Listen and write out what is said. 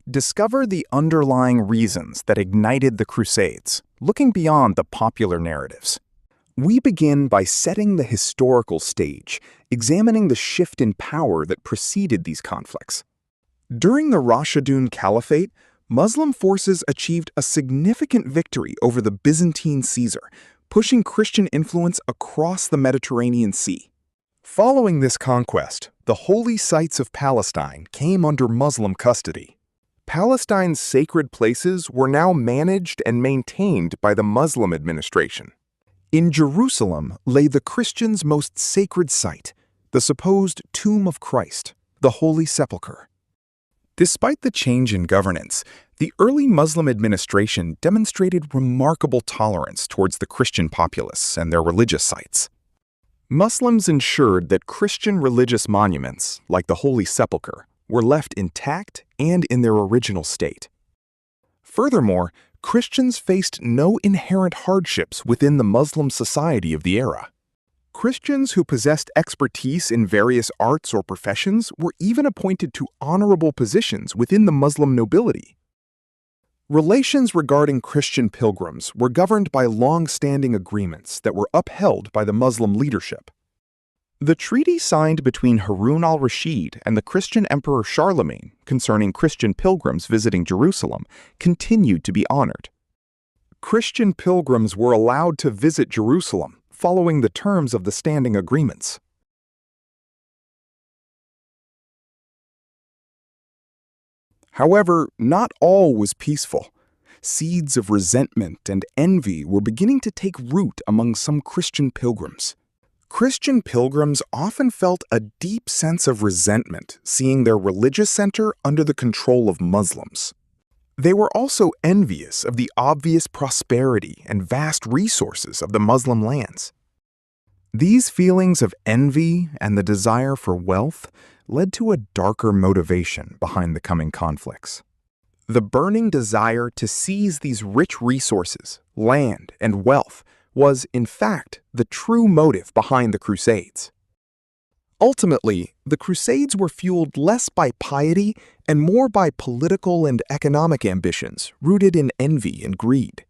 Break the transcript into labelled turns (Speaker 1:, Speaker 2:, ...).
Speaker 1: Discover the underlying reasons that ignited the Crusades, looking beyond the popular narratives. We begin by setting the historical stage, examining the shift in power that preceded these conflicts. During the Rashidun Caliphate, Muslim forces achieved a significant victory over the Byzantine Caesar, pushing Christian influence across the Mediterranean Sea. Following this conquest, the holy sites of Palestine came under Muslim custody. Palestine's sacred places were now managed and maintained by the Muslim administration. In Jerusalem lay the Christians' most sacred site, the supposed tomb of Christ, the Holy Sepulchre. Despite the change in governance, the early Muslim administration demonstrated remarkable tolerance towards the Christian populace and their religious sites. Muslims ensured that Christian religious monuments, like the Holy Sepulchre, were left intact and in their original state. Furthermore, Christians faced no inherent hardships within the Muslim society of the era. Christians who possessed expertise in various arts or professions were even appointed to honorable positions within the Muslim nobility. Relations regarding Christian pilgrims were governed by long-standing agreements that were upheld by the Muslim leadership. The treaty signed between Harun al-Rashid and the Christian Emperor Charlemagne concerning Christian pilgrims visiting Jerusalem continued to be honored. Christian pilgrims were allowed to visit Jerusalem following the terms of the standing agreements. However, not all was peaceful. Seeds of resentment and envy were beginning to take root among some Christian pilgrims. Christian pilgrims often felt a deep sense of resentment seeing their religious center under the control of Muslims. They were also envious of the obvious prosperity and vast resources of the Muslim lands. These feelings of envy and the desire for wealth led to a darker motivation behind the coming conflicts. The burning desire to seize these rich resources, land, and wealth was, in fact, the true motive behind the Crusades. Ultimately, the Crusades were fueled less by piety and more by political and economic ambitions rooted in envy and greed.